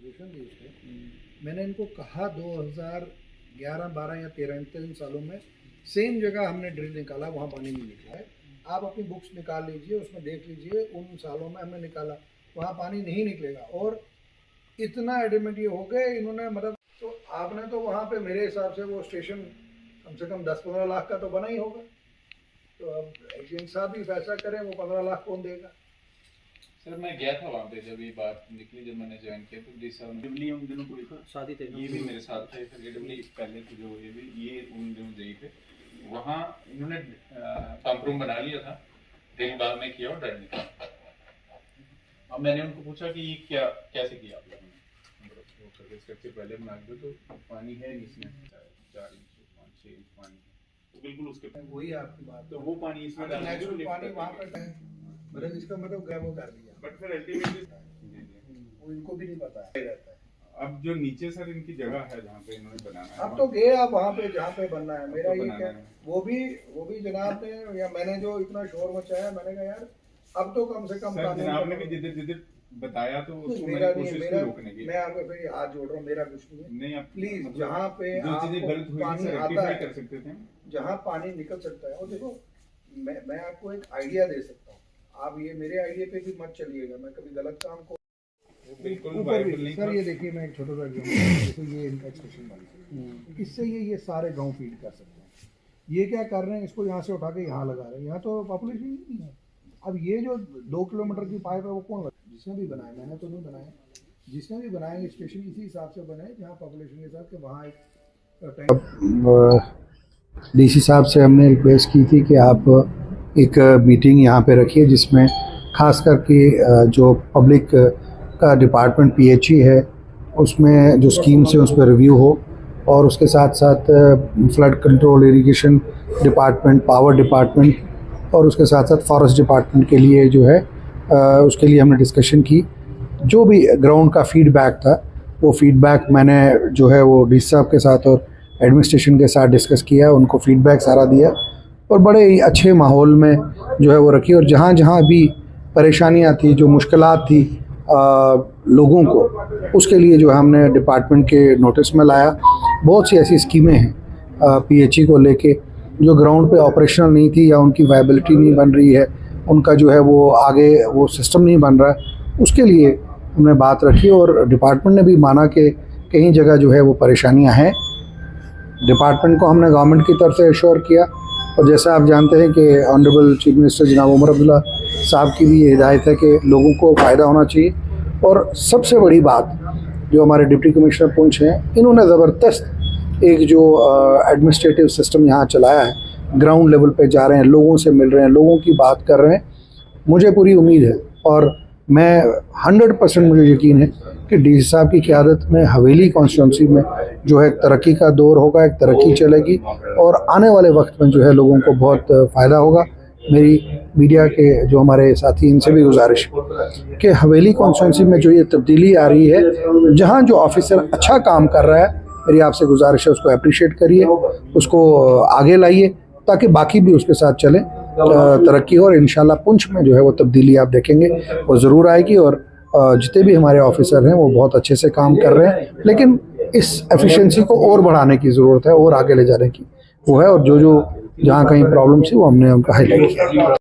भूषण जी उसको मैंने इनको कहा 2011, 12 या 13 इन 3 सालों में सेम जगह हमने ड्रिल निकाला, वहाँ पानी नहीं निकला है। आप अपनी बुक्स निकाल लीजिए, उसमें देख लीजिए उन सालों में हमने निकाला, वहाँ पानी नहीं निकलेगा। और इतना एडमिट ये हो गए इन्होंने, मतलब तो आपने तो वहाँ पे मेरे हिसाब से वो स्टेशन कम से कम 10-15 लाख का तो बना ही होगा। तो अब एजेंट साहब भी फैसला करें, वो 15 लाख कौन देगा। सर मैं गया था वहाँ पे जब ये बात निकली, जब मैंने ज्वाइन किया तो जी सर डिवली उन दिनों कोई शादी थे, ये भी मेरे साथ थे। फिर डिवली पहले थे जो ये उन दिनों गई थे, वहाँ इन्होंने पंप रूम बना लिया था, दिन बाद में किया और डर निकला। अब मैंने उनको पूछा कि ये क्या कैसे किया आप लोगों ने, स्ट्रक्चर पहले बना दो तो पानी है नहीं इसमें 4 इंच 5-6 इंच पानी, तो बिल्कुल उसके वही आपकी बात। तो वो पानी इसमें नेचुरल पानी वहाँ पर मतलब इसका मतलब ग्रैबो कर दिया, बट फिर अल्टीमेटली वो इनको भी नहीं पता है रहता है। अब जो नीचे सर इनकी जगह है जहाँ पे इन्होंने बनाना है, अब तो गए आप वहाँ पे जहाँ पे बनना है। मेरा ये क्या, वो भी जनाब ने या मैंने जो इतना शोर मचाया, मैंने कहा यार अब तो कम से कम जनाब ने भी जिधर बताया तो उसको मेरा कोशिश नहीं, की रोकने की। मैं आपको फिर हाथ जोड़ रहा हूँ, मेरा कुछ नहीं है। नहीं आप प्लीज जहाँ पे जो चीजें गलत हुई पानी सर आता है, कर सकते थे, जहाँ पानी निकल सकता है। और देखो मैं आपको एक आइडिया दे सकता हूँ, आप ये मेरे आइडिया पे भी मत चलिएगा, मैं कभी गलत काम को बिल्कुल ऊपर भी। सर ये देखिए, मैं एक छोटा सा एग्जांपल, जैसे ये इनका स्टेशन बन, इससे ये सारे गांव फीड कर सकते हैं। ये क्या कर रहे हैं, इसको यहाँ से उठा के यहाँ लगा रहे हैं, यहाँ तो पॉपुलेशन ही नहीं है। अब ये जो 2 किलोमीटर की पाइप है वो कौन लगा, जिसने भी बनाया, मैंने तो नहीं बनाया, जिसने भी बनाया स्टेशन इसी हिसाब से बने जहाँ पॉपुलेशन के हिसाब से वहाँ एक डीसी साहब से हमने रिक्वेस्ट की थी कि आप एक मीटिंग यहाँ पे रखिए, जिसमें खास करके जो पब्लिक का डिपार्टमेंट पीएचई है उसमें जो स्कीम्स है उस पर रिव्यू हो, और उसके साथ साथ flood control, irrigation department, power department और उसके साथ साथ फॉरेस्ट डिपार्टमेंट के लिए जो है उसके लिए हमने डिस्कशन की। जो भी ग्राउंड का फीडबैक था वो फीडबैक मैंने जो है वो डीसी साहब के साथ और एडमिनिस्ट्रेशन के साथ डिस्कस किया, उनको फीडबैक सारा दिया और बड़े ही अच्छे माहौल में जो है वो रखी। और जहाँ जहाँ भी परेशानियाँ थी, जो मुश्किलात थी लोगों को, उसके लिए जो हमने डिपार्टमेंट के नोटिस में लाया। बहुत सी ऐसी स्कीमें हैं पीएचई को लेके जो ग्राउंड पे ऑपरेशनल नहीं थी या उनकी वायबिलिटी नहीं बन रही है, उनका जो है वो आगे वो सिस्टम नहीं बन रहा है, उसके लिए हमने बात रखी और डिपार्टमेंट ने भी माना कि कहीं जगह जो है वो परेशानियां हैं। डिपार्टमेंट को हमने गवर्नमेंट की तरफ से एश्योर किया, और जैसा आप जानते हैं कि ऑनरेबल चीफ मिनिस्टर जनाब उमर अब्दुल्ला साहब की भी ये हिदायत है कि लोगों को फ़ायदा होना चाहिए। और सबसे बड़ी बात जो हमारे डिप्टी कमिश्नर पुंछ हैं, इन्होंने ज़बरदस्त एक जो एडमिनिस्ट्रेटिव सिस्टम यहाँ चलाया है, ग्राउंड लेवल पे जा रहे हैं, लोगों से मिल रहे हैं, लोगों की बात कर रहे हैं। मुझे पूरी उम्मीद है और मैं 100% मुझे यकीन है कि डीसी साहब की क़यादत में हवेली कॉन्स्टिट्यूंसी में जो है तरक्की का दौर होगा, एक तरक्की चलेगी और आने वाले वक्त में जो है लोगों को बहुत फ़ायदा होगा। मेरी मीडिया के जो हमारे साथी, इनसे भी गुजारिश कि हवेली कॉन्स्टिट्यूंसी में जो ये तब्दीली आ रही है, जहाँ जो ऑफिसर अच्छा काम कर रहा है, मेरी आपसे गुजारिश है उसको अप्रिशिएट करिए, उसको आगे लाइए ताकि बाकी भी उसके साथ चलें, तरक्की हो। और इंशाल्लाह पुंछ में जो है वो तब्दीली आप देखेंगे वो ज़रूर आएगी। और जितने भी हमारे ऑफिसर हैं वो बहुत अच्छे से काम कर रहे हैं, लेकिन इस एफिशिएंसी को और बढ़ाने की ज़रूरत है और आगे ले जाने की वो है। और जो जहाँ कहीं प्रॉब्लम थी वो हमने उनका हाईलाइट किया।